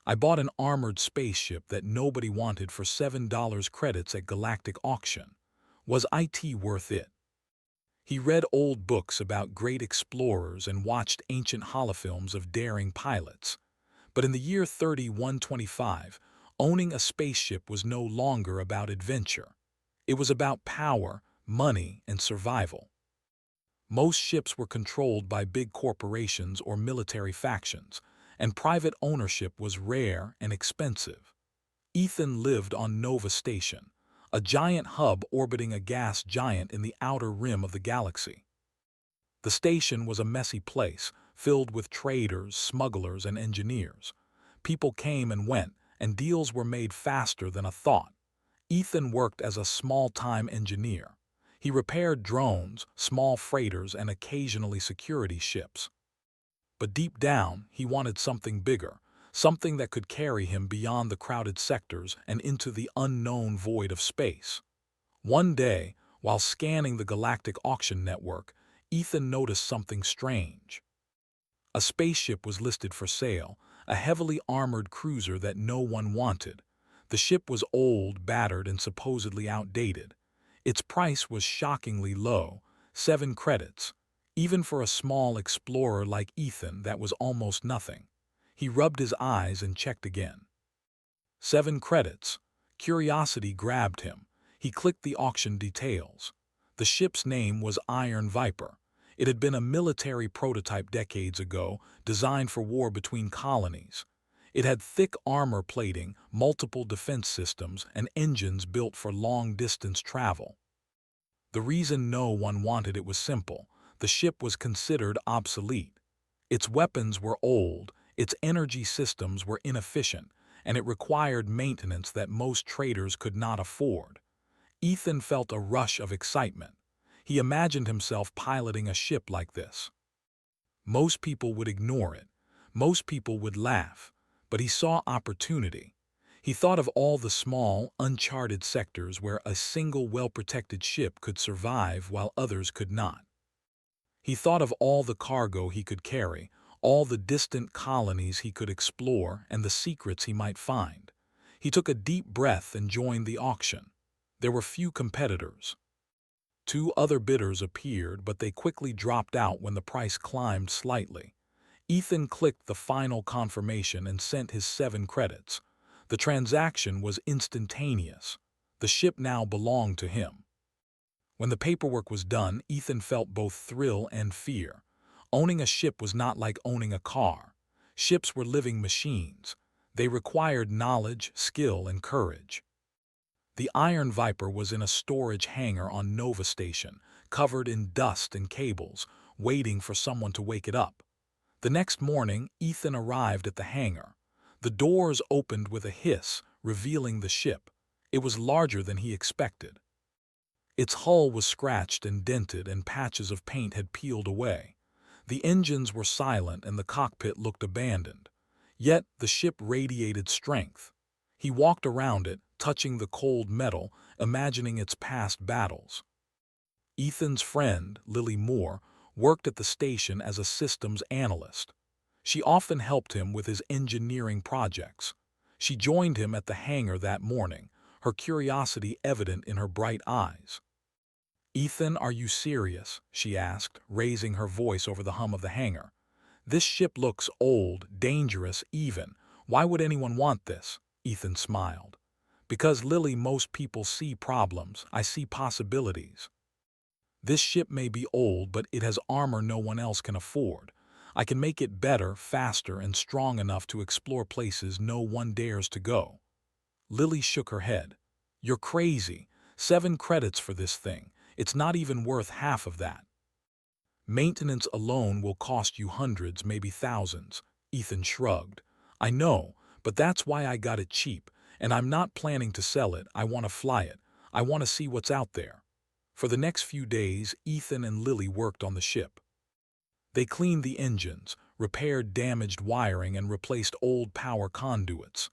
I bought an armored spaceship that nobody wanted for $7 credits at Galactic auction. Was IT worth it? He read old books about great explorers and watched ancient holofilms of daring pilots. But in the year 3125, owning a spaceship was no longer about adventure. It was about power, money, and survival. Most ships were controlled by big corporations or military factions, and private ownership was rare and expensive. Ethan lived on Nova Station, a giant hub orbiting a gas giant in the outer rim of the galaxy. The station was a messy place, filled with traders, smugglers, and engineers. People came and went, and deals were made faster than a thought. Ethan worked as a small-time engineer. He repaired drones, small freighters, and occasionally security ships. But deep down, he wanted something bigger, something that could carry him beyond the crowded sectors and into the unknown void of space. One day, while scanning the Galactic auction network, Ethan noticed something strange. A spaceship was listed for sale, a heavily armored cruiser that no one wanted. The ship was old, battered, and supposedly outdated. Its price was shockingly low, 7 credits. Even for a small explorer like Ethan, that was almost nothing. He rubbed his eyes and checked again. 7 credits. Curiosity grabbed him. He clicked the auction details. The ship's name was Iron Viper. It had been a military prototype decades ago, designed for war between colonies. It had thick armor plating, multiple defense systems, and engines built for long-distance travel. The reason no one wanted it was simple. The ship was considered obsolete. Its weapons were old, its energy systems were inefficient, and it required maintenance that most traders could not afford. Ethan felt a rush of excitement. He imagined himself piloting a ship like this. Most people would ignore it. Most people would laugh. But he saw opportunity. He thought of all the small, uncharted sectors where a single well-protected ship could survive while others could not. He thought of all the cargo he could carry, all the distant colonies he could explore, and the secrets he might find. He took a deep breath and joined the auction. There were few competitors. 2 other bidders appeared, but they quickly dropped out when the price climbed slightly. Ethan clicked the final confirmation and sent his 7 credits. The transaction was instantaneous. The ship now belonged to him. When the paperwork was done, Ethan felt both thrill and fear. Owning a ship was not like owning a car. Ships were living machines. They required knowledge, skill, and courage. The Iron Viper was in a storage hangar on Nova Station, covered in dust and cables, waiting for someone to wake it up. The next morning, Ethan arrived at the hangar. The doors opened with a hiss, revealing the ship. It was larger than he expected. Its hull was scratched and dented, and patches of paint had peeled away. The engines were silent and the cockpit looked abandoned. Yet the ship radiated strength. He walked around it, touching the cold metal, imagining its past battles. Ethan's friend, Lily Moore, worked at the station as a systems analyst. She often helped him with his engineering projects. She joined him at the hangar that morning, her curiosity evident in her bright eyes. "Ethan, are you serious?" she asked, raising her voice over the hum of the hangar. "This ship looks old, dangerous even. Why would anyone want this?" Ethan smiled. "Because, Lily, most people see problems. I see possibilities. This ship may be old, but it has armor no one else can afford. I can make it better, faster, and strong enough to explore places no one dares to go." Lily shook her head. "You're crazy. 7 credits for this thing. It's not even worth half of that. Maintenance alone will cost you hundreds, maybe thousands." Ethan shrugged. "I know, but that's why I got it cheap, and I'm not planning to sell it. I want to fly it. I want to see what's out there." For the next few days, Ethan and Lily worked on the ship. They cleaned the engines, repaired damaged wiring, and replaced old power conduits.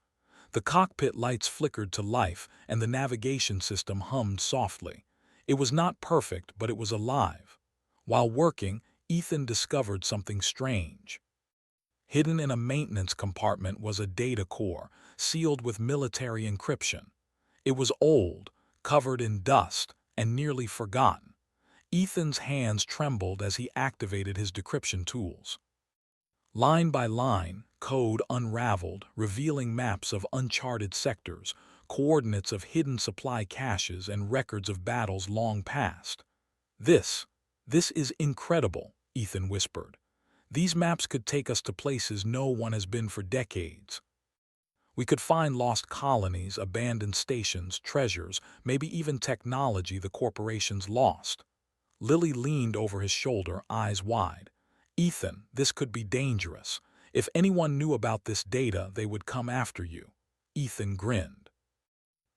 The cockpit lights flickered to life, and the navigation system hummed softly. It was not perfect, but it was alive. While working, Ethan discovered something strange. Hidden in a maintenance compartment was a data core, sealed with military encryption. It was old, covered in dust, and nearly forgotten. Ethan's hands trembled as he activated his decryption tools. Line by line, code unraveled, revealing maps of uncharted sectors, coordinates of hidden supply caches, and records of battles long past. This is incredible, Ethan whispered. These maps could take us to places no one has been for decades. We could find lost colonies, abandoned stations, treasures, maybe even technology the corporations lost. Lily leaned over his shoulder, eyes wide. Ethan, this could be dangerous. If anyone knew about this data, they would come after you. Ethan grinned.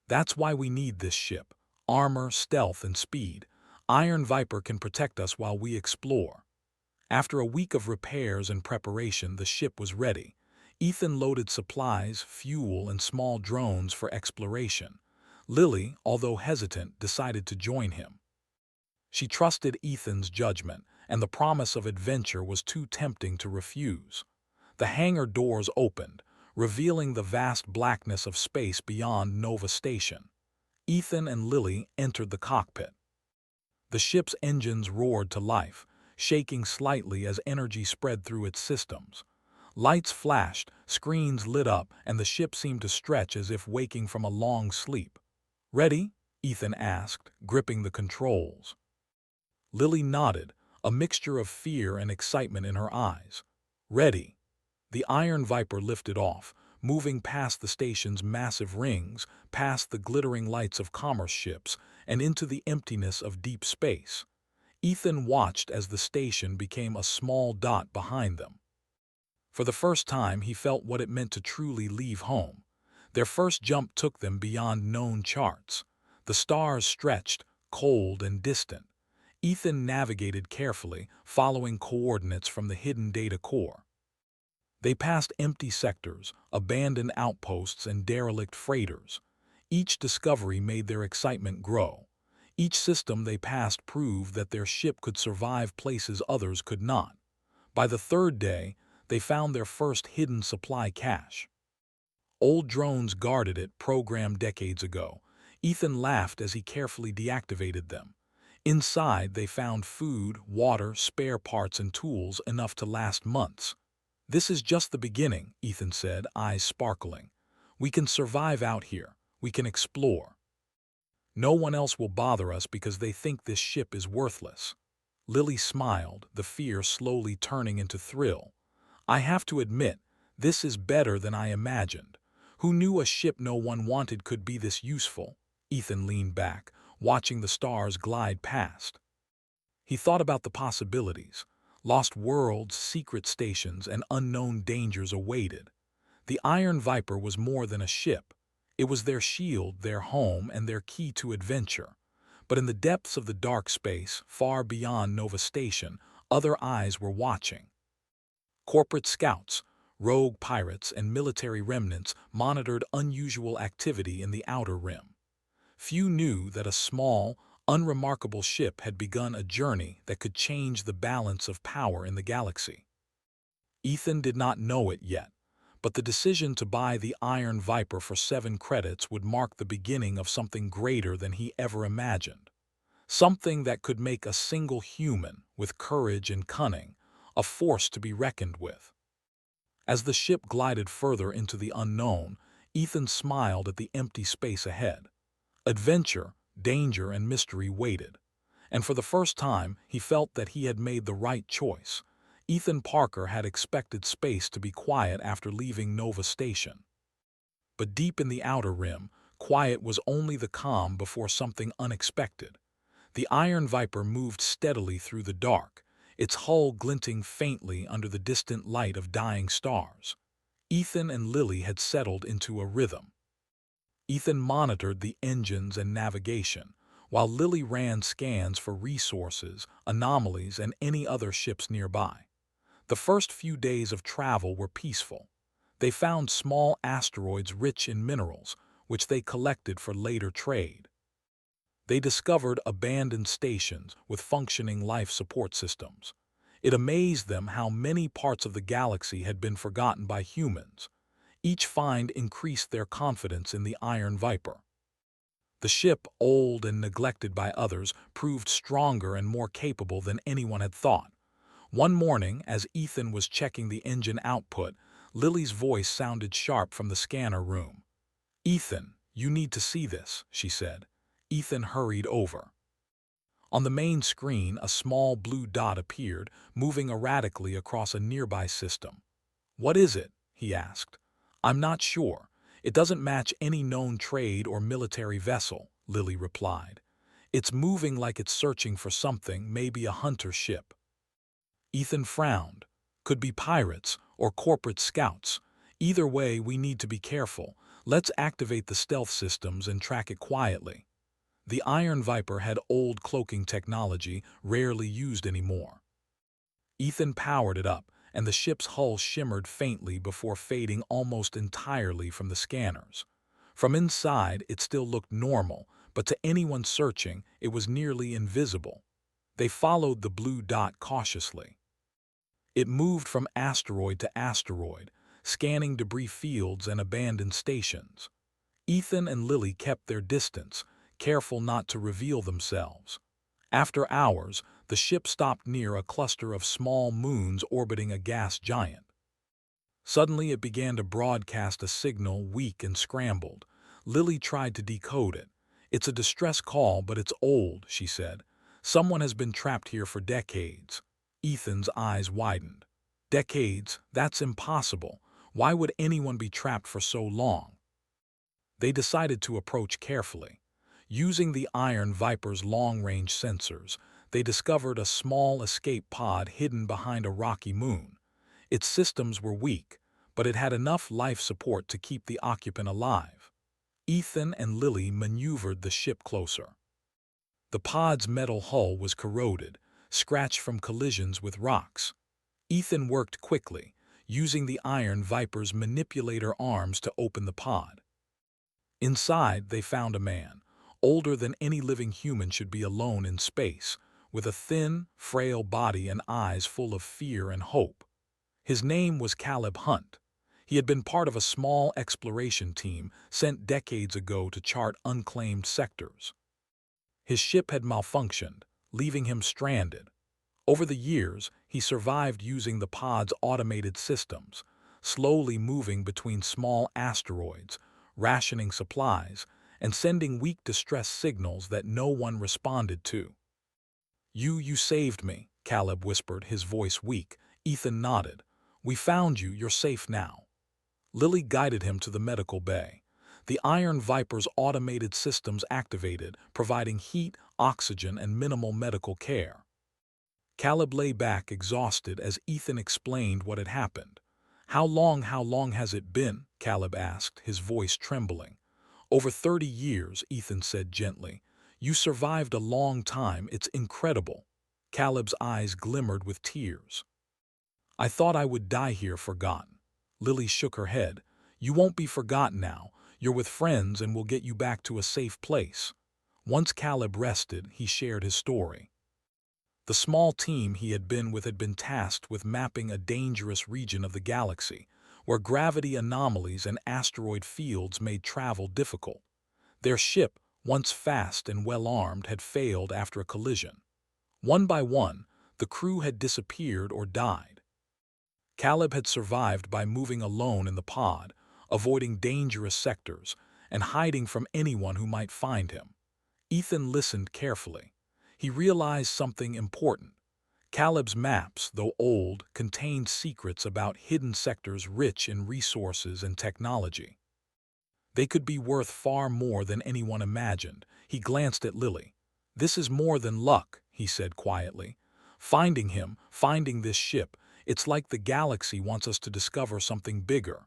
That's why we need this ship. Armor, stealth, and speed. Iron Viper can protect us while we explore. After a week of repairs and preparation, the ship was ready. Ethan loaded supplies, fuel, and small drones for exploration. Lily, although hesitant, decided to join him. She trusted Ethan's judgment, and the promise of adventure was too tempting to refuse. The hangar doors opened, revealing the vast blackness of space beyond Nova Station. Ethan and Lily entered the cockpit. The ship's engines roared to life, shaking slightly as energy spread through its systems. Lights flashed, screens lit up, and the ship seemed to stretch as if waking from a long sleep. "Ready?" Ethan asked, gripping the controls. Lily nodded, a mixture of fear and excitement in her eyes. "Ready." The Iron Viper lifted off, moving past the station's massive rings, past the glittering lights of commerce ships, and into the emptiness of deep space. Ethan watched as the station became a small dot behind them. For the first time, he felt what it meant to truly leave home. Their first jump took them beyond known charts. The stars stretched, cold and distant. Ethan navigated carefully, following coordinates from the hidden data core. They passed empty sectors, abandoned outposts, and derelict freighters. Each discovery made their excitement grow. Each system they passed proved that their ship could survive places others could not. By the third day, they found their first hidden supply cache. Old drones guarded it, programmed decades ago. Ethan laughed as he carefully deactivated them. Inside, they found food, water, spare parts, and tools enough to last months. "This is just the beginning," Ethan said, eyes sparkling. "We can survive out here. We can explore. No one else will bother us because they think this ship is worthless." Lily smiled, the fear slowly turning into thrill. "I have to admit, this is better than I imagined. Who knew a ship no one wanted could be this useful?" Ethan leaned back, watching the stars glide past. He thought about the possibilities. Lost worlds, secret stations, and unknown dangers awaited. The Iron Viper was more than a ship. It was their shield, their home, and their key to adventure. But in the depths of the dark space, far beyond Nova Station, other eyes were watching. Corporate scouts, rogue pirates, and military remnants monitored unusual activity in the outer rim. Few knew that a small, unremarkable ship had begun a journey that could change the balance of power in the galaxy. Ethan did not know it yet, but the decision to buy the Iron Viper for 7 credits would mark the beginning of something greater than he ever imagined. Something that could make a single human, with courage and cunning, a force to be reckoned with. As the ship glided further into the unknown, Ethan smiled at the empty space ahead. Adventure, danger, and mystery waited. And for the first time, he felt that he had made the right choice. Ethan Parker had expected space to be quiet after leaving Nova Station. But deep in the outer rim, quiet was only the calm before something unexpected. The Iron Viper moved steadily through the dark, its hull glinting faintly under the distant light of dying stars. Ethan and Lily had settled into a rhythm. Ethan monitored the engines and navigation, while Lily ran scans for resources, anomalies, and any other ships nearby. The first few days of travel were peaceful. They found small asteroids rich in minerals, which they collected for later trade. They discovered abandoned stations with functioning life support systems. It amazed them how many parts of the galaxy had been forgotten by humans. Each find increased their confidence in the Iron Viper. The ship, old and neglected by others, proved stronger and more capable than anyone had thought. One morning, as Ethan was checking the engine output, Lily's voice sounded sharp from the scanner room. "Ethan, you need to see this," she said. Ethan hurried over. On the main screen, a small blue dot appeared, moving erratically across a nearby system. "What is it?" he asked. "I'm not sure. It doesn't match any known trade or military vessel," Lily replied. "It's moving like it's searching for something, maybe a hunter ship." Ethan frowned. "Could be pirates or corporate scouts. Either way, we need to be careful. Let's activate the stealth systems and track it quietly." The Iron Viper had old cloaking technology, rarely used anymore. Ethan powered it up, and the ship's hull shimmered faintly before fading almost entirely from the scanners. From inside, it still looked normal, but to anyone searching, it was nearly invisible. They followed the blue dot cautiously. It moved from asteroid to asteroid, scanning debris fields and abandoned stations. Ethan and Lily kept their distance, careful not to reveal themselves. After hours, the ship stopped near a cluster of small moons orbiting a gas giant. Suddenly it began to broadcast a signal, weak and scrambled. Lily tried to decode it. "It's a distress call, but it's old," she said. "Someone has been trapped here for decades." Ethan's eyes widened. "Decades? That's impossible. Why would anyone be trapped for so long?" They decided to approach carefully. Using the Iron Viper's long-range sensors, they discovered a small escape pod hidden behind a rocky moon. Its systems were weak, but it had enough life support to keep the occupant alive. Ethan and Lily maneuvered the ship closer. The pod's metal hull was corroded, scratched from collisions with rocks. Ethan worked quickly, using the Iron Viper's manipulator arms to open the pod. Inside, they found a man, older than any living human should be alone in space, with a thin, frail body and eyes full of fear and hope. His name was Caleb Hunt. He had been part of a small exploration team sent decades ago to chart unclaimed sectors. His ship had malfunctioned, leaving him stranded. Over the years, he survived using the pod's automated systems, slowly moving between small asteroids, rationing supplies, and sending weak distress signals that no one responded to. You saved me," Caleb whispered, his voice weak. Ethan nodded. "We found you, you're safe now." Lily guided him to the medical bay. The Iron Viper's automated systems activated, providing heat, oxygen, and minimal medical care. Caleb lay back exhausted as Ethan explained what had happened. How long has it been?" Caleb asked, his voice trembling. "Over 30 years, Ethan said gently. "You survived a long time, it's incredible." Caleb's eyes glimmered with tears. "I thought I would die here forgotten." Lily shook her head. "You won't be forgotten now. You're with friends and we'll get you back to a safe place." Once Caleb rested, he shared his story. The small team he had been with had been tasked with mapping a dangerous region of the galaxy, where gravity anomalies and asteroid fields made travel difficult. Their ship, once fast and well-armed, had failed after a collision. One by one, the crew had disappeared or died. Caleb had survived by moving alone in the pod, avoiding dangerous sectors, and hiding from anyone who might find him. Ethan listened carefully. He realized something important. Caleb's maps, though old, contained secrets about hidden sectors rich in resources and technology. They could be worth far more than anyone imagined. He glanced at Lily. "This is more than luck," he said quietly. "Finding him, finding this ship, it's like the galaxy wants us to discover something bigger."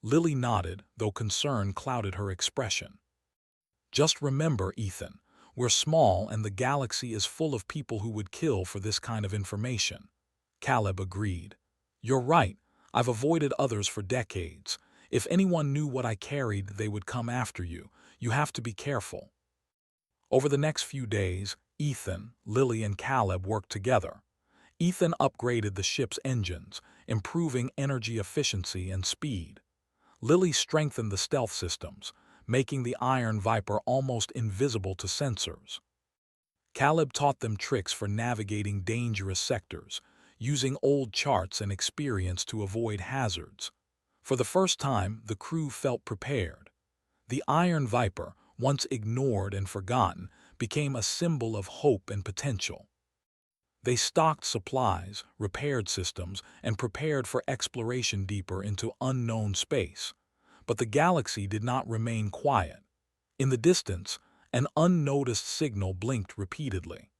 Lily nodded, though concern clouded her expression. "Just remember, Ethan, we're small and the galaxy is full of people who would kill for this kind of information." Caleb agreed. "You're right. I've avoided others for decades. If anyone knew what I carried, they would come after you. You have to be careful." Over the next few days, Ethan, Lily, and Caleb worked together. Ethan upgraded the ship's engines, improving energy efficiency and speed. Lily strengthened the stealth systems, making the Iron Viper almost invisible to sensors. Caleb taught them tricks for navigating dangerous sectors, using old charts and experience to avoid hazards. For the first time, the crew felt prepared. The Iron Viper, once ignored and forgotten, became a symbol of hope and potential. They stocked supplies, repaired systems, and prepared for exploration deeper into unknown space. But the galaxy did not remain quiet. In the distance, an unnoticed signal blinked repeatedly.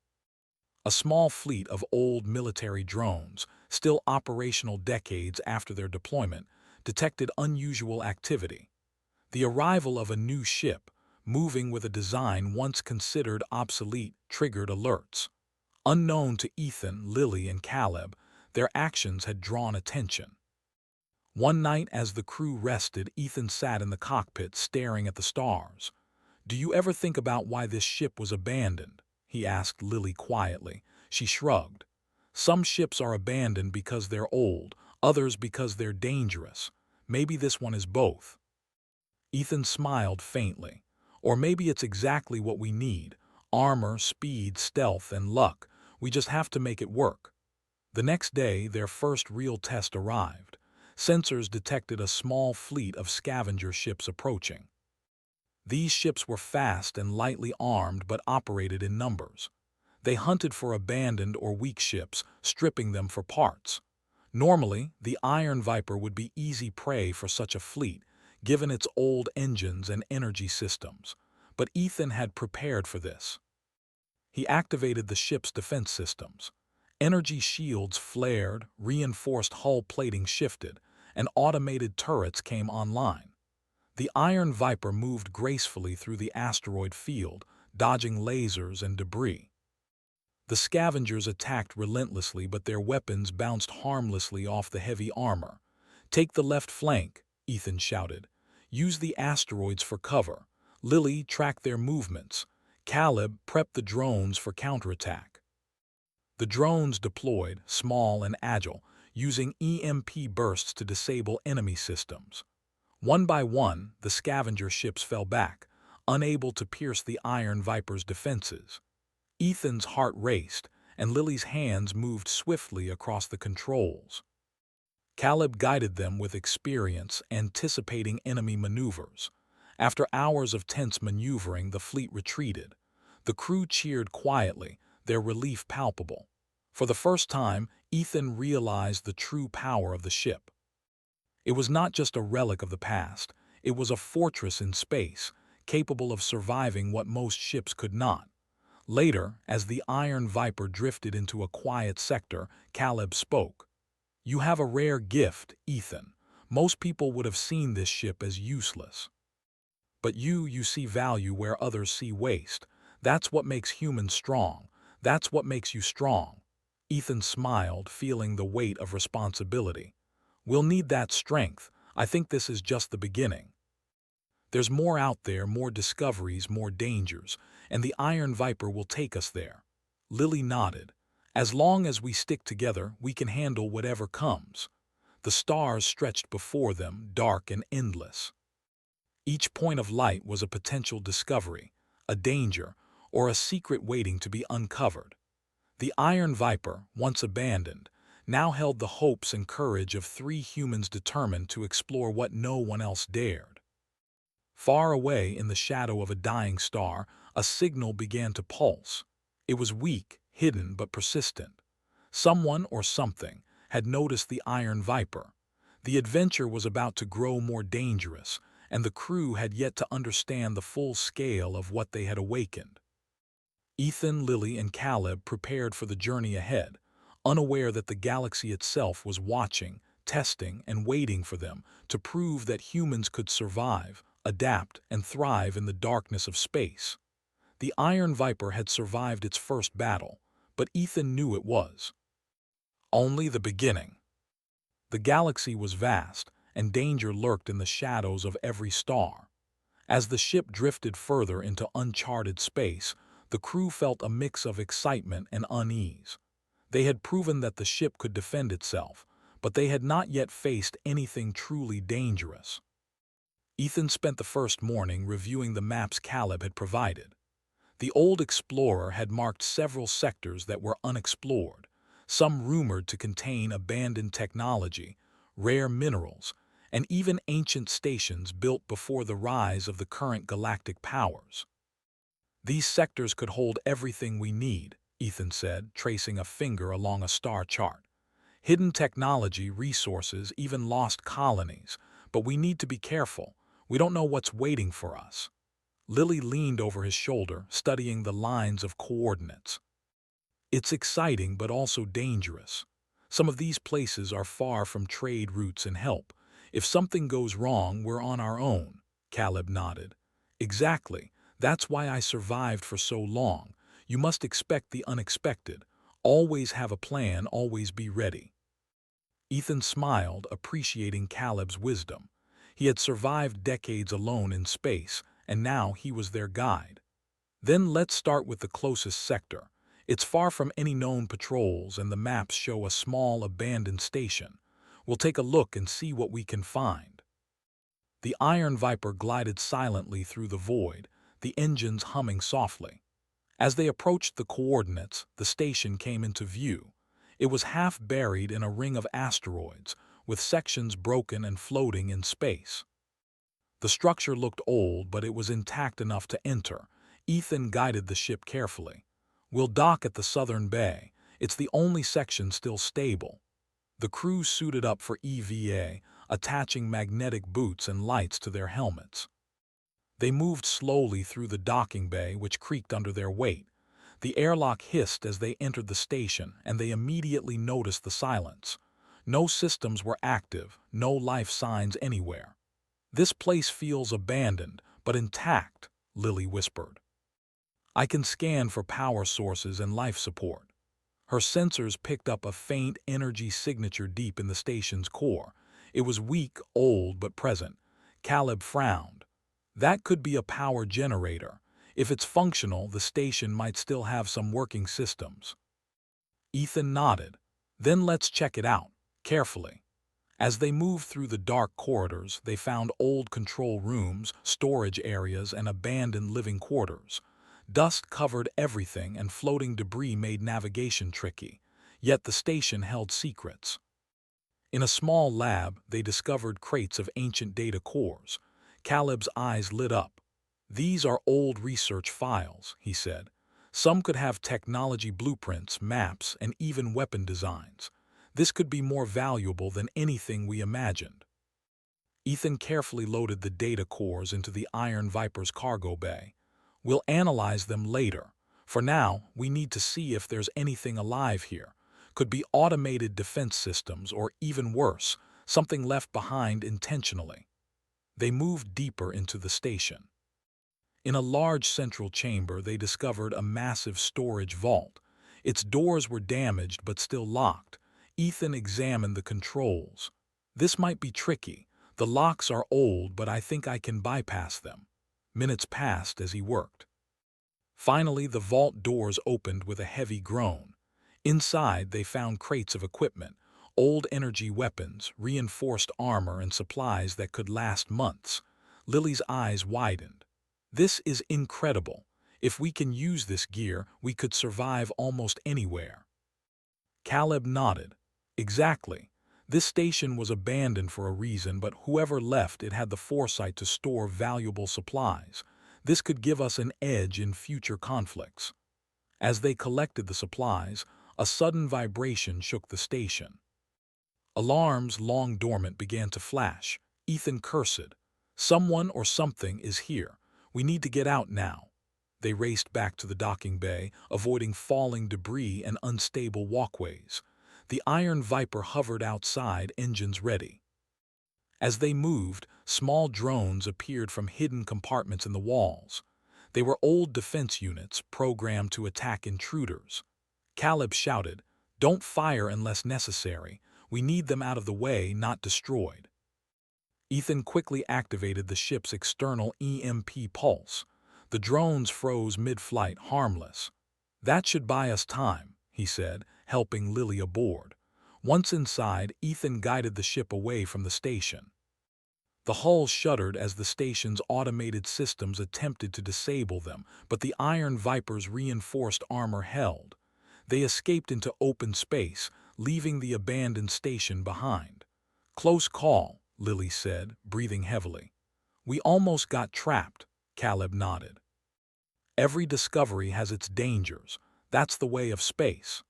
A small fleet of old military drones, still operational decades after their deployment, detected unusual activity. The arrival of a new ship, moving with a design once considered obsolete, triggered alerts. Unknown to Ethan, Lily, and Caleb, their actions had drawn attention. One night as the crew rested, Ethan sat in the cockpit staring at the stars. "Do you ever think about why this ship was abandoned?" he asked Lily quietly. She shrugged. "Some ships are abandoned because they're old, others because they're dangerous. Maybe this one is both." Ethan smiled faintly. "Or maybe it's exactly what we need. Armor, speed, stealth, and luck. We just have to make it work." The next day, their first real test arrived. Sensors detected a small fleet of scavenger ships approaching. These ships were fast and lightly armed but operated in numbers. They hunted for abandoned or weak ships, stripping them for parts. Normally, the Iron Viper would be easy prey for such a fleet, given its old engines and energy systems. But Ethan had prepared for this. He activated the ship's defense systems. Energy shields flared, reinforced hull plating shifted, and automated turrets came online. The Iron Viper moved gracefully through the asteroid field, dodging lasers and debris. The scavengers attacked relentlessly, but their weapons bounced harmlessly off the heavy armor. "Take the left flank," Ethan shouted. "Use the asteroids for cover. Lily, track their movements. Caleb, prep the drones for counterattack." The drones deployed, small and agile, using EMP bursts to disable enemy systems. One by one, the scavenger ships fell back, unable to pierce the Iron Viper's defenses. Ethan's heart raced, and Lily's hands moved swiftly across the controls. Caleb guided them with experience, anticipating enemy maneuvers. After hours of tense maneuvering, the fleet retreated. The crew cheered quietly, their relief palpable. For the first time, Ethan realized the true power of the ship. It was not just a relic of the past, it was a fortress in space, capable of surviving what most ships could not. Later, as the Iron Viper drifted into a quiet sector, Caleb spoke. "You have a rare gift, Ethan. Most people would have seen this ship as useless. But you see value where others see waste. That's what makes humans strong. That's what makes you strong." Ethan smiled, feeling the weight of responsibility. "We'll need that strength. I think this is just the beginning. There's more out there, more discoveries, more dangers, and the Iron Viper will take us there." Lily nodded. "As long as we stick together, we can handle whatever comes." The stars stretched before them, dark and endless. Each point of light was a potential discovery, a danger, or a secret waiting to be uncovered. The Iron Viper, once abandoned, now held the hopes and courage of three humans determined to explore what no one else dared. Far away in the shadow of a dying star, a signal began to pulse. It was weak, hidden, but persistent. Someone or something had noticed the Iron Viper. The adventure was about to grow more dangerous, and the crew had yet to understand the full scale of what they had awakened. Ethan, Lily, and Caleb prepared for the journey ahead, unaware that the galaxy itself was watching, testing, and waiting for them to prove that humans could survive, adapt, and thrive in the darkness of space. The Iron Viper had survived its first battle, but Ethan knew it was only the beginning. The galaxy was vast, and danger lurked in the shadows of every star. As the ship drifted further into uncharted space, the crew felt a mix of excitement and unease. They had proven that the ship could defend itself, but they had not yet faced anything truly dangerous. Ethan spent the first morning reviewing the maps Caleb had provided. The old explorer had marked several sectors that were unexplored, some rumored to contain abandoned technology, rare minerals, and even ancient stations built before the rise of the current galactic powers. These sectors could hold everything we need, Ethan said, tracing a finger along a star chart. Hidden technology, resources, even lost colonies, but we need to be careful. We don't know what's waiting for us. Lily leaned over his shoulder, studying the lines of coordinates. It's exciting but also dangerous. Some of these places are far from trade routes and help. If something goes wrong, we're on our own. Caleb nodded. Exactly. That's why I survived for so long. You must expect the unexpected. Always have a plan, always be ready. Ethan smiled, appreciating Caleb's wisdom. He had survived decades alone in space, and now he was their guide. Then let's start with the closest sector. It's far from any known patrols, and the maps show a small abandoned station. We'll take a look and see what we can find. The Iron Viper glided silently through the void, the engines humming softly. As they approached the coordinates, the station came into view. It was half buried in a ring of asteroids, with sections broken and floating in space. The structure looked old, but it was intact enough to enter. Ethan guided the ship carefully. We'll dock at the southern bay. It's the only section still stable. The crew suited up for EVA, attaching magnetic boots and lights to their helmets. They moved slowly through the docking bay, which creaked under their weight. The airlock hissed as they entered the station, and they immediately noticed the silence. No systems were active, no life signs anywhere. This place feels abandoned, but intact, Lily whispered. I can scan for power sources and life support. Her sensors picked up a faint energy signature deep in the station's core. It was weak, old, but present. Caleb frowned. That could be a power generator. If it's functional, the station might still have some working systems. Ethan nodded. Then let's check it out, carefully. As they moved through the dark corridors, they found old control rooms, storage areas, and abandoned living quarters. Dust covered everything, and floating debris made navigation tricky. Yet the station held secrets. In a small lab, they discovered crates of ancient data cores. Caleb's eyes lit up. These are old research files, he said. Some could have technology blueprints, maps, and even weapon designs. This could be more valuable than anything we imagined. Ethan carefully loaded the data cores into the Iron Viper's cargo bay. We'll analyze them later. For now, we need to see if there's anything alive here. Could be automated defense systems, or even worse, something left behind intentionally. They moved deeper into the station. In a large central chamber, they discovered a massive storage vault. Its doors were damaged but still locked. Ethan examined the controls. This might be tricky. The locks are old, but I think I can bypass them. Minutes passed as he worked. Finally, the vault doors opened with a heavy groan. Inside, they found crates of equipment, old energy weapons, reinforced armor, and supplies that could last months. Lily's eyes widened. This is incredible. If we can use this gear, we could survive almost anywhere. Caleb nodded. Exactly. This station was abandoned for a reason, but whoever left it had the foresight to store valuable supplies. This could give us an edge in future conflicts. As they collected the supplies, a sudden vibration shook the station. Alarms, long dormant, began to flash. Ethan cursed. Someone or something is here. We need to get out now. They raced back to the docking bay, avoiding falling debris and unstable walkways. The Iron Viper hovered outside, engines ready. As they moved, small drones appeared from hidden compartments in the walls. They were old defense units programmed to attack intruders. Caleb shouted, "Don't fire unless necessary. We need them out of the way, not destroyed." Ethan quickly activated the ship's external EMP pulse. The drones froze mid-flight, harmless. "That should buy us time," he said, helping Lily aboard. Once inside, Ethan guided the ship away from the station. The hull shuddered as the station's automated systems attempted to disable them, but the Iron Viper's reinforced armor held. They escaped into open space, leaving the abandoned station behind. "Close call," Lily said, breathing heavily. "We almost got trapped," Caleb nodded. "Every discovery has its dangers. That's the way of space."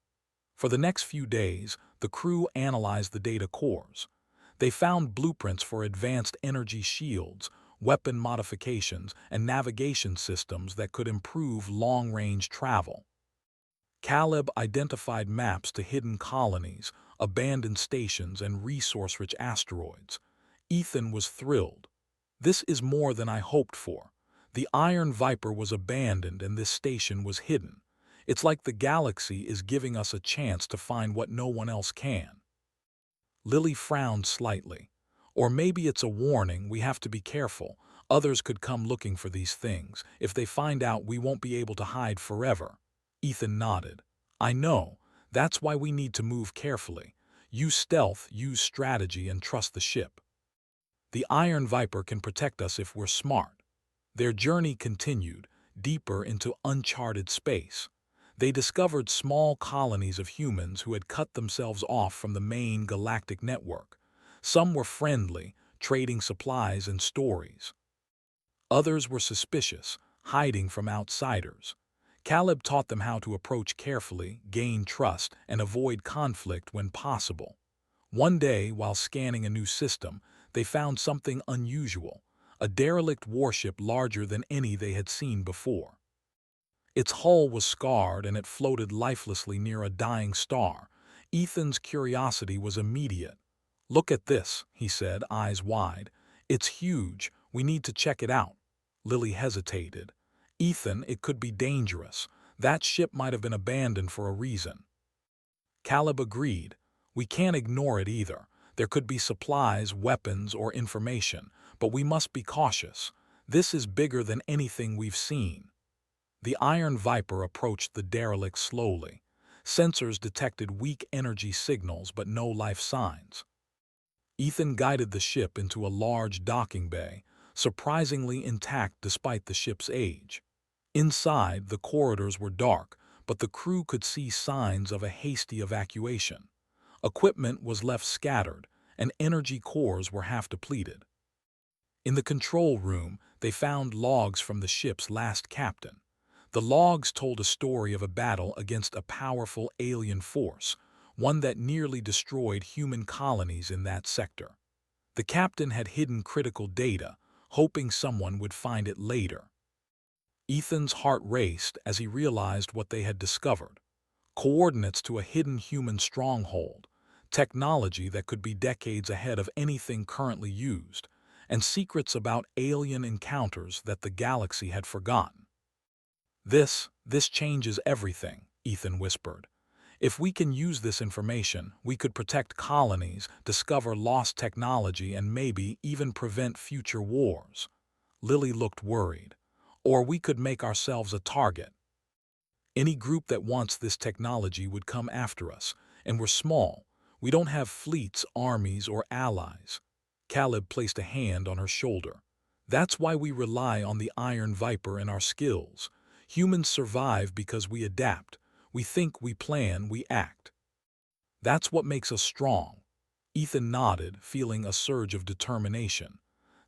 For the next few days, the crew analyzed the data cores. They found blueprints for advanced energy shields, weapon modifications, and navigation systems that could improve long-range travel. Caleb identified maps to hidden colonies, abandoned stations, and resource-rich asteroids. Ethan was thrilled. "This is more than I hoped for. The Iron Viper was abandoned and this station was hidden. It's like the galaxy is giving us a chance to find what no one else can." Lily frowned slightly. "Or maybe it's a warning, we have to be careful. Others could come looking for these things. If they find out, we won't be able to hide forever." Ethan nodded. "I know. That's why we need to move carefully. Use stealth, use strategy, and trust the ship. The Iron Viper can protect us if we're smart." Their journey continued, deeper into uncharted space. They discovered small colonies of humans who had cut themselves off from the main galactic network. Some were friendly, trading supplies and stories. Others were suspicious, hiding from outsiders. Caleb taught them how to approach carefully, gain trust, and avoid conflict when possible. One day, while scanning a new system, they found something unusual, a derelict warship larger than any they had seen before. Its hull was scarred and it floated lifelessly near a dying star. Ethan's curiosity was immediate. "Look at this," he said, eyes wide. "It's huge. We need to check it out." Lily hesitated. "Ethan, it could be dangerous. That ship might have been abandoned for a reason." Caleb agreed. "We can't ignore it either. There could be supplies, weapons, or information, but we must be cautious. This is bigger than anything we've seen." The Iron Viper approached the derelict slowly. Sensors detected weak energy signals but no life signs. Ethan guided the ship into a large docking bay, surprisingly intact despite the ship's age. Inside, the corridors were dark, but the crew could see signs of a hasty evacuation. Equipment was left scattered, and energy cores were half depleted. In the control room, they found logs from the ship's last captain. The logs told a story of a battle against a powerful alien force, one that nearly destroyed human colonies in that sector. The captain had hidden critical data, hoping someone would find it later. Ethan's heart raced as he realized what they had discovered: coordinates to a hidden human stronghold, technology that could be decades ahead of anything currently used, and secrets about alien encounters that the galaxy had forgotten. This changes everything," Ethan whispered. "If we can use this information, we could protect colonies, discover lost technology, and maybe even prevent future wars." Lily looked worried. "Or we could make ourselves a target. Any group that wants this technology would come after us, and we're small. We don't have fleets, armies, or allies." Caleb placed a hand on her shoulder. "That's why we rely on the Iron Viper and our skills. Humans survive because we adapt. We think, we plan, we act. That's what makes us strong." Ethan nodded, feeling a surge of determination.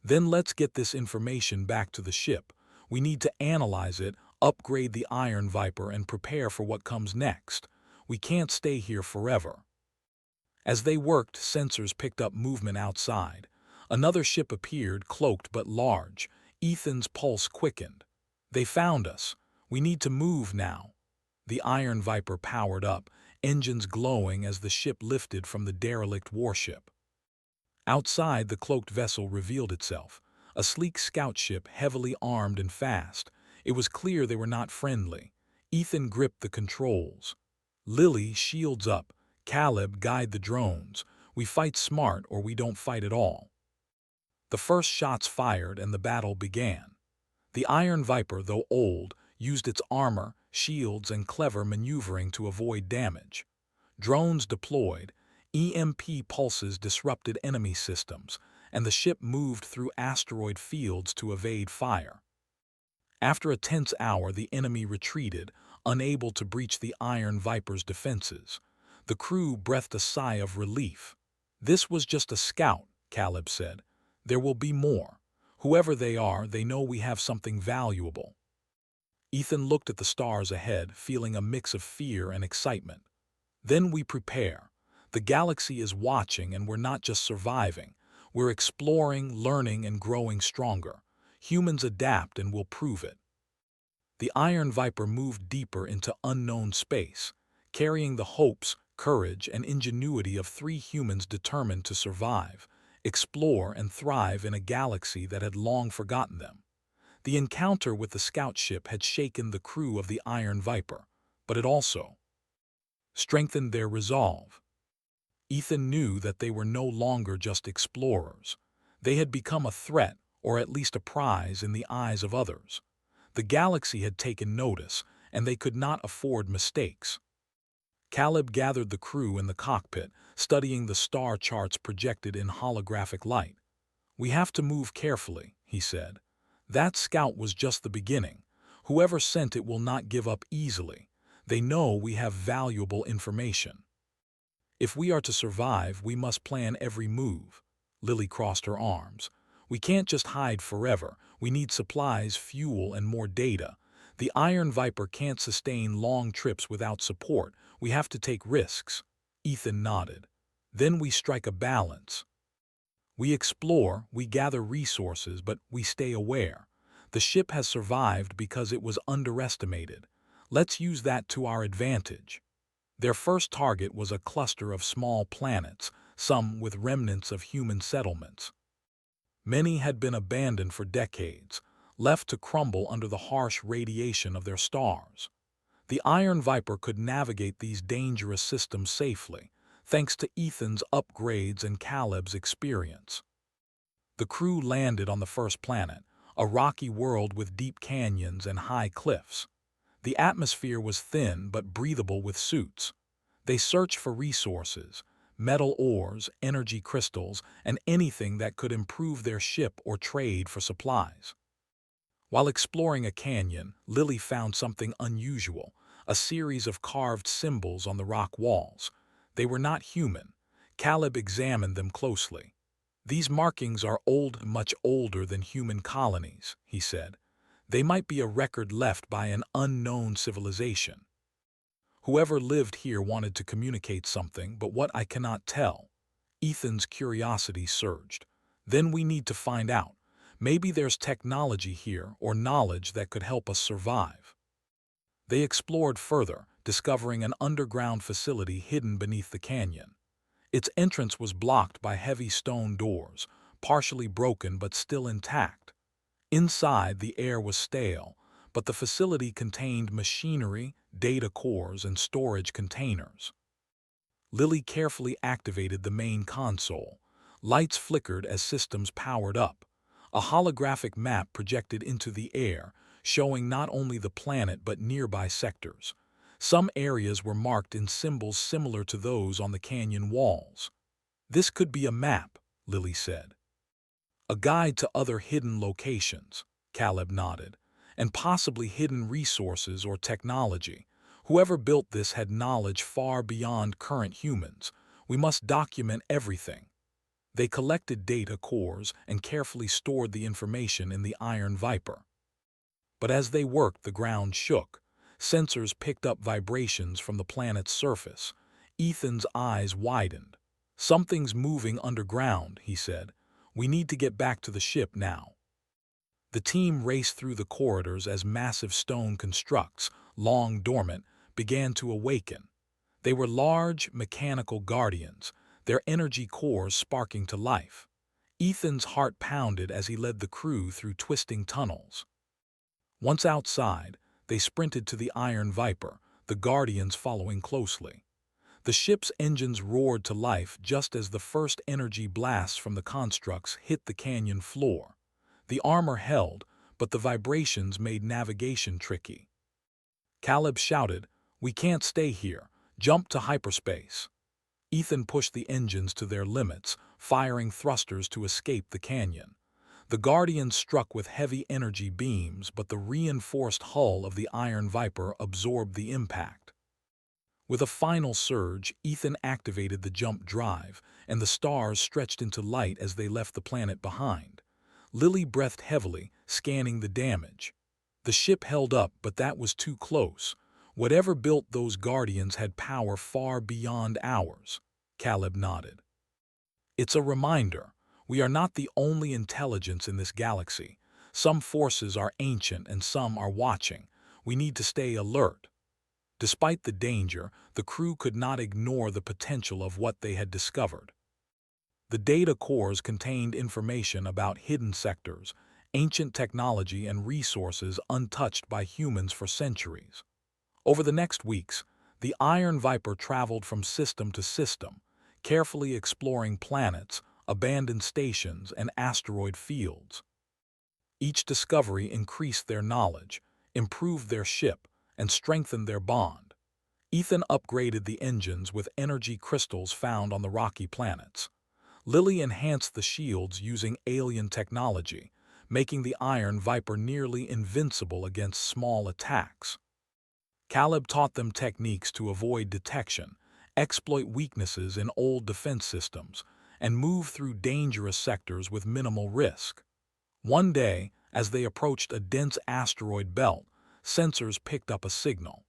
"Then let's get this information back to the ship. We need to analyze it, upgrade the Iron Viper, and prepare for what comes next. We can't stay here forever." As they worked, sensors picked up movement outside. Another ship appeared, cloaked but large. Ethan's pulse quickened. "They found us. We need to move now." The Iron Viper powered up, engines glowing as the ship lifted from the derelict warship. Outside, the cloaked vessel revealed itself, a sleek scout ship heavily armed and fast. It was clear they were not friendly. Ethan gripped the controls. "Lily, shields up. Caleb, guide the drones. We fight smart or we don't fight at all." The first shots fired and the battle began. The Iron Viper, though old, used its armor, shields, and clever maneuvering to avoid damage. Drones deployed, EMP pulses disrupted enemy systems, and the ship moved through asteroid fields to evade fire. After a tense hour, the enemy retreated, unable to breach the Iron Viper's defenses. The crew breathed a sigh of relief. "This was just a scout," Caleb said. "There will be more. Whoever they are, they know we have something valuable." Ethan looked at the stars ahead, feeling a mix of fear and excitement. "Then we prepare. The galaxy is watching, and we're not just surviving. We're exploring, learning, and growing stronger. Humans adapt, and we'll prove it." The Iron Viper moved deeper into unknown space, carrying the hopes, courage, and ingenuity of 3 humans determined to survive, explore, and thrive in a galaxy that had long forgotten them. The encounter with the scout ship had shaken the crew of the Iron Viper, but it also strengthened their resolve. Ethan knew that they were no longer just explorers. They had become a threat, or at least a prize, in the eyes of others. The galaxy had taken notice, and they could not afford mistakes. Caleb gathered the crew in the cockpit, studying the star charts projected in holographic light. "We have to move carefully," he said. "That scout was just the beginning. Whoever sent it will not give up easily. They know we have valuable information. If we are to survive, we must plan every move." Lily crossed her arms. "We can't just hide forever. We need supplies, fuel, and more data. The Iron Viper can't sustain long trips without support. We have to take risks." Ethan nodded. "Then we strike a balance. We explore, we gather resources, but we stay aware. The ship has survived because it was underestimated. Let's use that to our advantage." Their first target was a cluster of small planets, some with remnants of human settlements. Many had been abandoned for decades, left to crumble under the harsh radiation of their stars. The Iron Viper could navigate these dangerous systems safely, thanks to Ethan's upgrades and Caleb's experience. The crew landed on the first planet, a rocky world with deep canyons and high cliffs. The atmosphere was thin but breathable with suits. They searched for resources, metal ores, energy crystals, and anything that could improve their ship or trade for supplies. While exploring a canyon, Lily found something unusual, a series of carved symbols on the rock walls. They were not human. Caleb examined them closely. "These markings are old, much older than human colonies," he said. "They might be a record left by an unknown civilization. Whoever lived here wanted to communicate something, but what I cannot tell." Ethan's curiosity surged. "Then we need to find out. Maybe there's technology here or knowledge that could help us survive." They explored further, discovering an underground facility hidden beneath the canyon. Its entrance was blocked by heavy stone doors, partially broken but still intact. Inside, the air was stale, but the facility contained machinery, data cores, and storage containers. Lily carefully activated the main console. Lights flickered as systems powered up. A holographic map projected into the air, showing not only the planet but nearby sectors. Some areas were marked in symbols similar to those on the canyon walls. "This could be a map," Lily said. "A guide to other hidden locations," Caleb nodded, "and possibly hidden resources or technology. Whoever built this had knowledge far beyond current humans. We must document everything." They collected data cores and carefully stored the information in the Iron Viper. But as they worked, the ground shook. Sensors picked up vibrations from the planet's surface. Ethan's eyes widened. "Something's moving underground," he said. "We need to get back to the ship now." The team raced through the corridors as massive stone constructs, long dormant, began to awaken. They were large, mechanical guardians, their energy cores sparking to life. Ethan's heart pounded as he led the crew through twisting tunnels. Once outside, they sprinted to the Iron Viper, the guardians following closely. The ship's engines roared to life just as the first energy blasts from the constructs hit the canyon floor. The armor held, but the vibrations made navigation tricky. Caleb shouted, "We can't stay here. Jump to hyperspace. Ethan pushed the engines to their limits, firing thrusters to escape the canyon. The Guardians struck with heavy energy beams, but the reinforced hull of the Iron Viper absorbed the impact. With a final surge, Ethan activated the jump drive, and the stars stretched into light as they left the planet behind. Lily breathed heavily, scanning the damage. The ship held up, but that was too close. Whatever built those Guardians had power far beyond ours. Caleb nodded. It's a reminder. We are not the only intelligence in this galaxy. Some forces are ancient and some are watching. We need to stay alert. Despite the danger, the crew could not ignore the potential of what they had discovered. The data cores contained information about hidden sectors, ancient technology and resources untouched by humans for centuries. Over the next weeks, the Iron Viper traveled from system to system, carefully exploring planets, abandoned stations, and asteroid fields. Each discovery increased their knowledge, improved their ship, and strengthened their bond. Ethan upgraded the engines with energy crystals found on the rocky planets. Lily enhanced the shields using alien technology, making the Iron Viper nearly invincible against small attacks. Caleb taught them techniques to avoid detection, exploit weaknesses in old defense systems, and move through dangerous sectors with minimal risk. One day, as they approached a dense asteroid belt, sensors picked up a signal.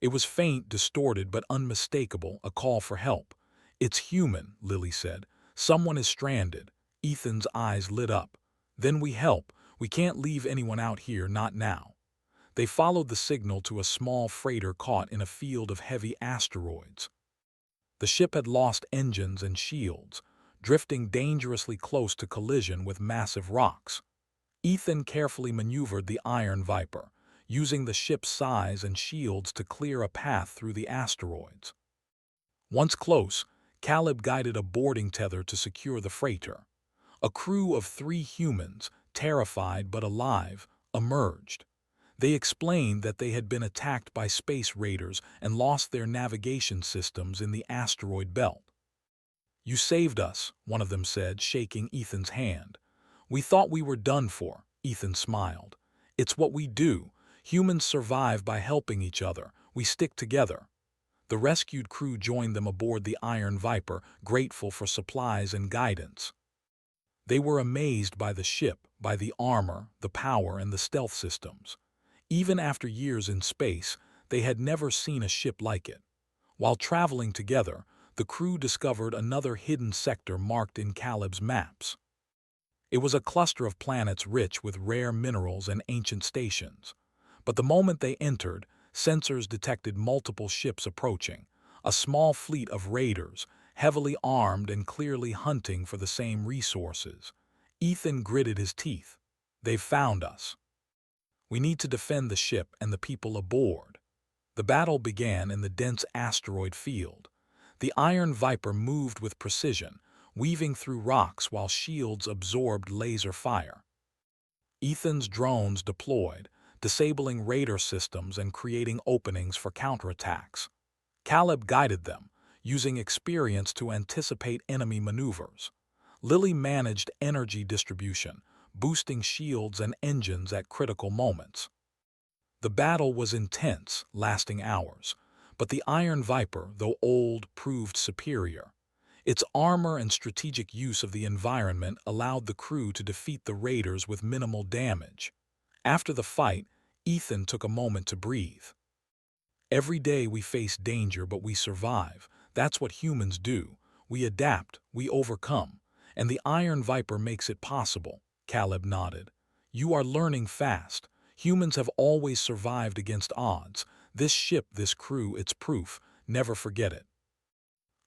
It was faint, distorted, but unmistakable, a call for help. "It's human," Lily said. "Someone is stranded." Ethan's eyes lit up. "Then we help. We can't leave anyone out here, not now." They followed the signal to a small freighter caught in a field of heavy asteroids. The ship had lost engines and shields, drifting dangerously close to collision with massive rocks. Ethan carefully maneuvered the Iron Viper, using the ship's size and shields to clear a path through the asteroids. Once close, Caleb guided a boarding tether to secure the freighter. A crew of 3 humans, terrified but alive, emerged. They explained that they had been attacked by space raiders and lost their navigation systems in the asteroid belt. "You saved us," one of them said, shaking Ethan's hand. "We thought we were done for," Ethan smiled. "It's what we do. Humans survive by helping each other. We stick together." The rescued crew joined them aboard the Iron Viper, grateful for supplies and guidance. They were amazed by the ship, by the armor, the power, and the stealth systems. Even after years in space, they had never seen a ship like it. While traveling together, the crew discovered another hidden sector marked in Caleb's maps. It was a cluster of planets rich with rare minerals and ancient stations. But the moment they entered, sensors detected multiple ships approaching, a small fleet of raiders, heavily armed and clearly hunting for the same resources. Ethan gritted his teeth. "They've found us. We need to defend the ship and the people aboard." The battle began in the dense asteroid field. The Iron Viper moved with precision, weaving through rocks while shields absorbed laser fire. Ethan's drones deployed, disabling radar systems and creating openings for counterattacks. Caleb guided them, using experience to anticipate enemy maneuvers. Lily managed energy distribution, boosting shields and engines at critical moments. The battle was intense, lasting hours, but the Iron Viper, though old, proved superior. Its armor and strategic use of the environment allowed the crew to defeat the raiders with minimal damage. After the fight, Ethan took a moment to breathe. "Every day we face danger, but we survive. That's what humans do. We adapt, we overcome, and the Iron Viper makes it possible." Caleb nodded. "You are learning fast. Humans have always survived against odds. This ship, this crew, it's proof. Never forget it."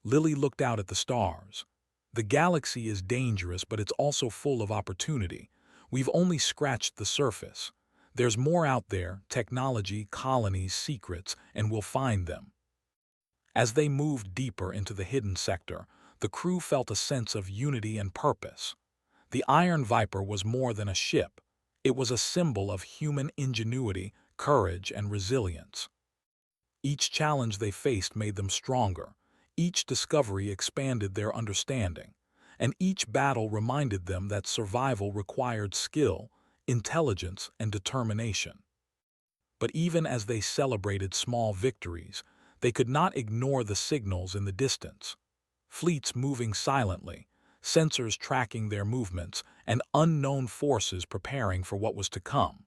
Lily looked out at the stars. "The galaxy is dangerous, but it's also full of opportunity. We've only scratched the surface. There's more out there, technology, colonies, secrets, and we'll find them." As they moved deeper into the hidden sector, the crew felt a sense of unity and purpose. The Iron Viper was more than a ship. It was a symbol of human ingenuity, courage, and resilience. Each challenge they faced made them stronger. Each discovery expanded their understanding. And each battle reminded them that survival required skill, intelligence, and determination. But even as they celebrated small victories, they could not ignore the signals in the distance. Fleets moving silently, sensors tracking their movements, and unknown forces preparing for what was to come.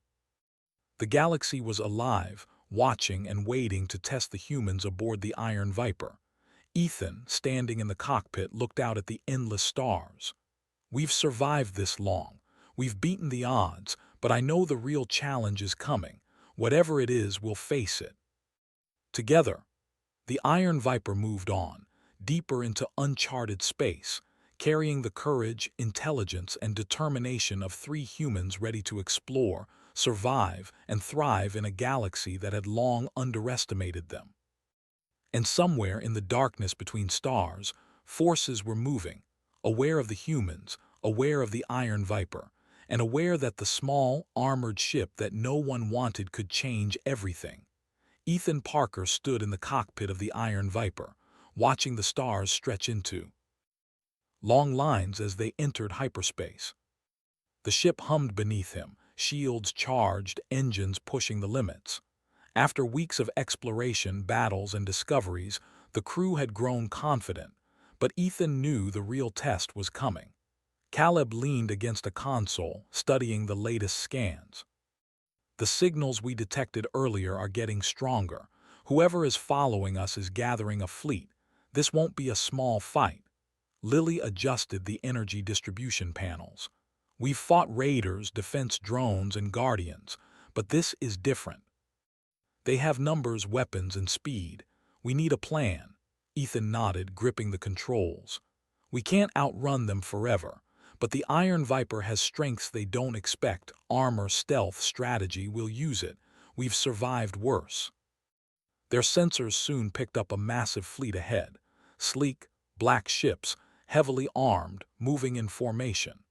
The galaxy was alive, watching and waiting to test the humans aboard the Iron Viper. Ethan, standing in the cockpit, looked out at the endless stars. "We've survived this long. We've beaten the odds, but I know the real challenge is coming. Whatever it is, we'll face it." Together, the Iron Viper moved on, deeper into uncharted space, carrying the courage, intelligence, and determination of three humans ready to explore, survive, and thrive in a galaxy that had long underestimated them. And somewhere in the darkness between stars, forces were moving, aware of the humans, aware of the Iron Viper, and aware that the small, armored ship that no one wanted could change everything. Ethan Parker stood in the cockpit of the Iron Viper, watching the stars stretch into long lines as they entered hyperspace. The ship hummed beneath him, shields charged, engines pushing the limits. After weeks of exploration, battles, and discoveries, the crew had grown confident, but Ethan knew the real test was coming. Caleb leaned against a console, studying the latest scans. "The signals we detected earlier are getting stronger. Whoever is following us is gathering a fleet. This won't be a small fight." Lily adjusted the energy distribution panels. "We've fought raiders, defense drones, and guardians, but this is different. They have numbers, weapons, and speed. We need a plan." Ethan nodded, gripping the controls. "We can't outrun them forever, but the Iron Viper has strengths they don't expect. Armor, stealth, strategy, we'll use it. We've survived worse." Their sensors soon picked up a massive fleet ahead. Sleek, black ships, heavily armed, moving in formation.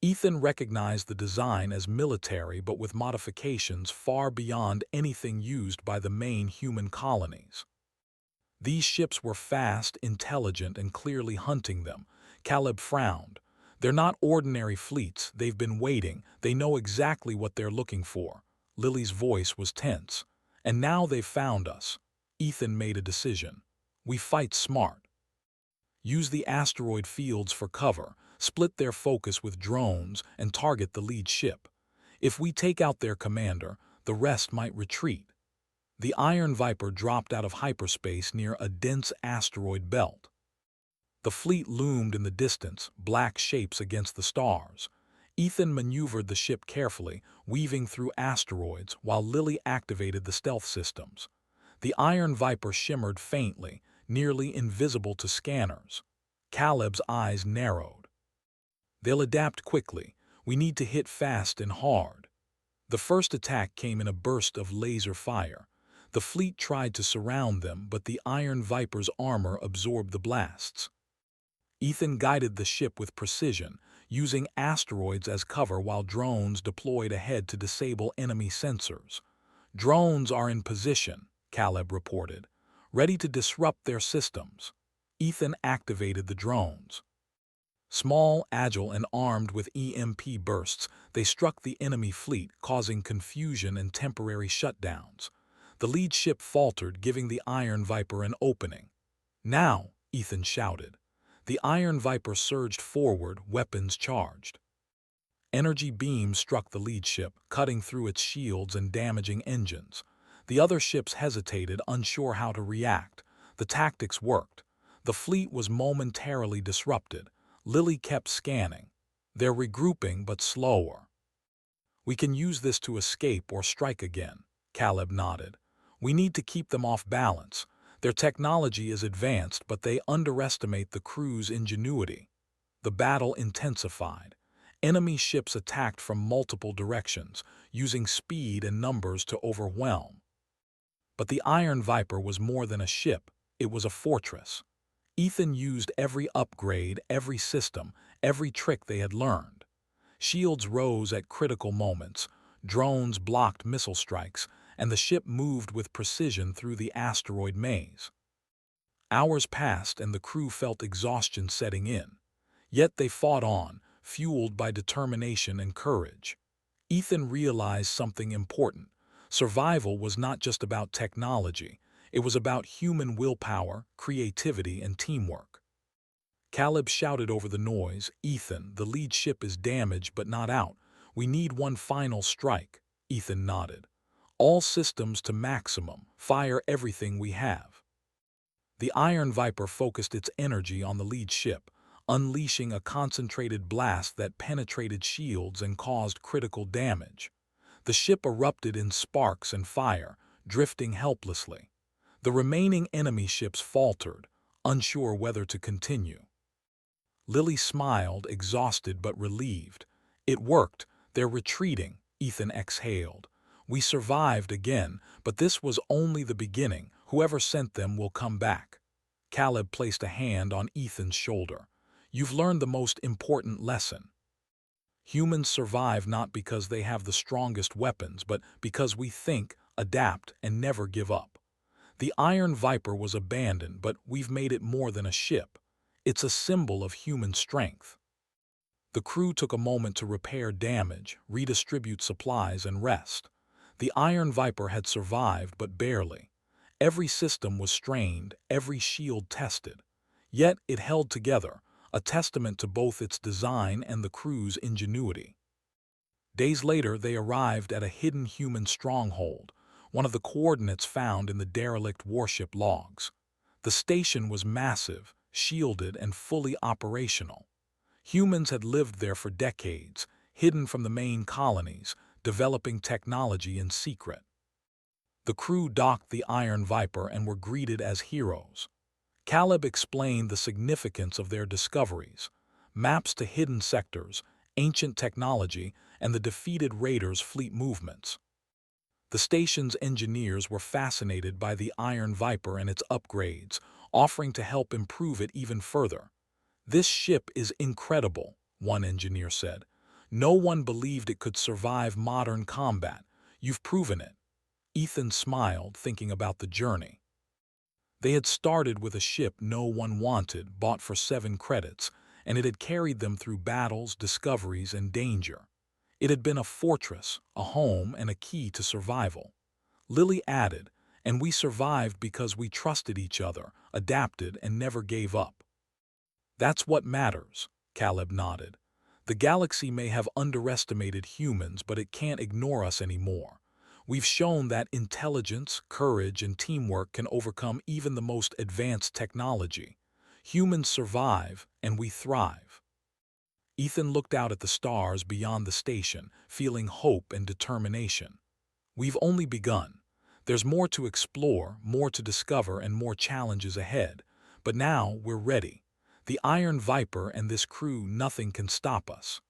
Ethan recognized the design as military, but with modifications far beyond anything used by the main human colonies. These ships were fast, intelligent, and clearly hunting them. Caleb frowned. "They're not ordinary fleets. They've been waiting. They know exactly what they're looking for." Lily's voice was tense. "And now they've found us." Ethan made a decision. "We fight smart. Use the asteroid fields for cover, split their focus with drones, and target the lead ship. If we take out their commander, the rest might retreat." The Iron Viper dropped out of hyperspace near a dense asteroid belt. The fleet loomed in the distance, black shapes against the stars. Ethan maneuvered the ship carefully, weaving through asteroids, while Lily activated the stealth systems. The Iron Viper shimmered faintly, nearly invisible to scanners. Caleb's eyes narrowed. "They'll adapt quickly. We need to hit fast and hard." The first attack came in a burst of laser fire. The fleet tried to surround them, but the Iron Viper's armor absorbed the blasts. Ethan guided the ship with precision, using asteroids as cover while drones deployed ahead to disable enemy sensors. "Drones are in position," Caleb reported, "ready to disrupt their systems." Ethan activated the drones. Small, agile, and armed with EMP bursts, they struck the enemy fleet, causing confusion and temporary shutdowns. The lead ship faltered, giving the Iron Viper an opening. "Now!" Ethan shouted. The Iron Viper surged forward, weapons charged. Energy beams struck the lead ship, cutting through its shields and damaging engines. The other ships hesitated, unsure how to react. The tactics worked. The fleet was momentarily disrupted. Lily kept scanning. "They're regrouping, but slower." "We can use this to escape or strike again," Caleb nodded. "We need to keep them off balance. Their technology is advanced, but they underestimate the crew's ingenuity." The battle intensified. Enemy ships attacked from multiple directions, using speed and numbers to overwhelm. But the Iron Viper was more than a ship. It was a fortress. Ethan used every upgrade, every system, every trick they had learned. Shields rose at critical moments, drones blocked missile strikes, and the ship moved with precision through the asteroid maze. Hours passed and the crew felt exhaustion setting in. Yet they fought on, fueled by determination and courage. Ethan realized something important. Survival was not just about technology, it was about human willpower, creativity, and teamwork. Caleb shouted over the noise, "Ethan, the lead ship is damaged but not out. We need one final strike." Ethan nodded. "All systems to maximum. Fire everything we have." The Iron Viper focused its energy on the lead ship, unleashing a concentrated blast that penetrated shields and caused critical damage. The ship erupted in sparks and fire, drifting helplessly. The remaining enemy ships faltered, unsure whether to continue. Lily smiled, exhausted but relieved. "It worked. They're retreating," Ethan exhaled. "We survived again, but this was only the beginning. Whoever sent them will come back." Caleb placed a hand on Ethan's shoulder. "You've learned the most important lesson. Humans survive not because they have the strongest weapons, but because we think, adapt, and never give up. The Iron Viper was abandoned, but we've made it more than a ship. It's a symbol of human strength." The crew took a moment to repair damage, redistribute supplies, and rest. The Iron Viper had survived, but barely. Every system was strained, every shield tested. Yet it held together, a testament to both its design and the crew's ingenuity. Days later, they arrived at a hidden human stronghold, one of the coordinates found in the derelict warship logs. The station was massive, shielded, and fully operational. Humans had lived there for decades, hidden from the main colonies, developing technology in secret. The crew docked the Iron Viper and were greeted as heroes. Caleb explained the significance of their discoveries: maps to hidden sectors, ancient technology, and the defeated raiders' fleet movements. The station's engineers were fascinated by the Iron Viper and its upgrades, offering to help improve it even further. "This ship is incredible," one engineer said. "No one believed it could survive modern combat. You've proven it." Ethan smiled, thinking about the journey. They had started with a ship no one wanted, bought for 7 credits, and it had carried them through battles, discoveries, and danger. It had been a fortress, a home, and a key to survival. Lily added, "And we survived because we trusted each other, adapted, and never gave up." "That's what matters," Caleb nodded. "The galaxy may have underestimated humans, but it can't ignore us anymore. We've shown that intelligence, courage, and teamwork can overcome even the most advanced technology. Humans survive, and we thrive." Ethan looked out at the stars beyond the station, feeling hope and determination. "We've only begun. There's more to explore, more to discover, and more challenges ahead. But now we're ready. The Iron Viper and this crew, nothing can stop us."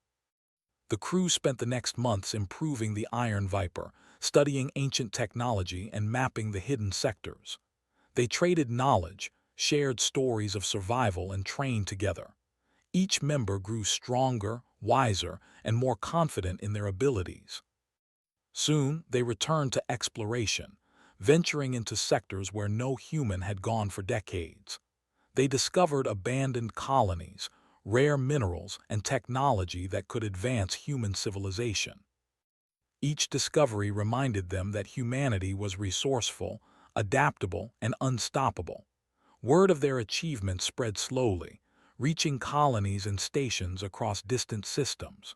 The crew spent the next months improving the Iron Viper, studying ancient technology and mapping the hidden sectors. They traded knowledge, shared stories of survival, and trained together. Each member grew stronger, wiser, and more confident in their abilities. Soon, they returned to exploration, venturing into sectors where no human had gone for decades. They discovered abandoned colonies, rare minerals, and technology that could advance human civilization. Each discovery reminded them that humanity was resourceful, adaptable, and unstoppable. Word of their achievements spread slowly, reaching colonies and stations across distant systems.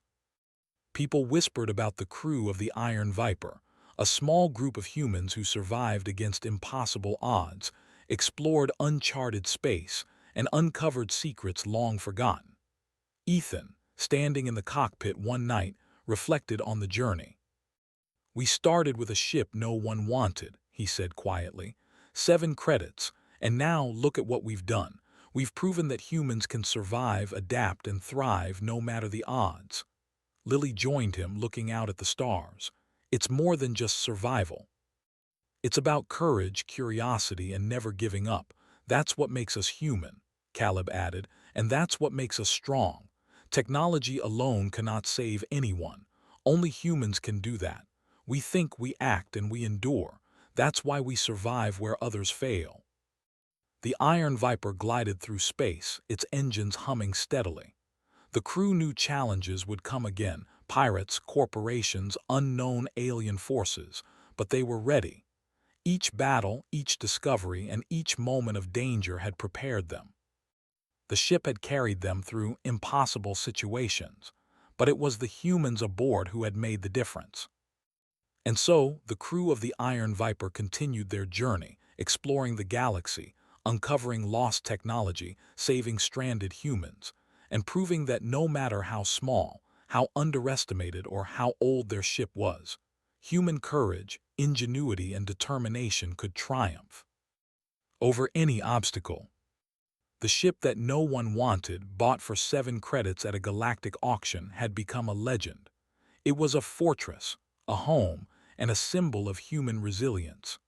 People whispered about the crew of the Iron Viper, a small group of humans who survived against impossible odds, explored uncharted space, and uncovered secrets long forgotten. Ethan, standing in the cockpit one night, reflected on the journey. "We started with a ship no one wanted," he said quietly. 7 credits, and now look at what we've done. We've proven that humans can survive, adapt, and thrive no matter the odds." Lily joined him, looking out at the stars. "It's more than just survival. It's about courage, curiosity, and never giving up. That's what makes us human," Caleb added, "and that's what makes us strong. Technology alone cannot save anyone. Only humans can do that. We think, we act, and we endure. That's why we survive where others fail. The Iron Viper glided through space, its engines humming steadily. The crew knew challenges would come again, pirates, corporations, unknown alien forces, but they were ready. Each battle, each discovery, and each moment of danger had prepared them. The ship had carried them through impossible situations, but it was the humans aboard who had made the difference. And so, the crew of the Iron Viper continued their journey, exploring the galaxy, uncovering lost technology, saving stranded humans, and proving that no matter how small, how underestimated, or how old their ship was, human courage, ingenuity, and determination could triumph over any obstacle. The ship that no one wanted, bought for 7 credits at a galactic auction, had become a legend. It was a fortress, a home, and a symbol of human resilience.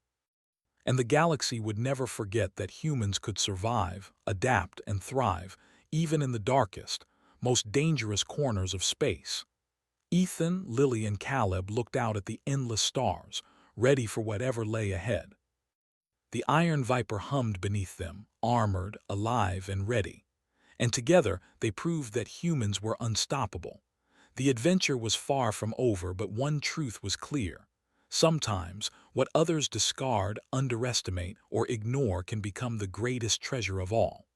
And the galaxy would never forget that humans could survive, adapt, and thrive, even in the darkest, most dangerous corners of space. Ethan, Lily, and Caleb looked out at the endless stars, ready for whatever lay ahead. The Iron Viper hummed beneath them, armored, alive, and ready. And together they proved that humans were unstoppable. The adventure was far from over, but one truth was clear. Sometimes, what others discard, underestimate, or ignore can become the greatest treasure of all.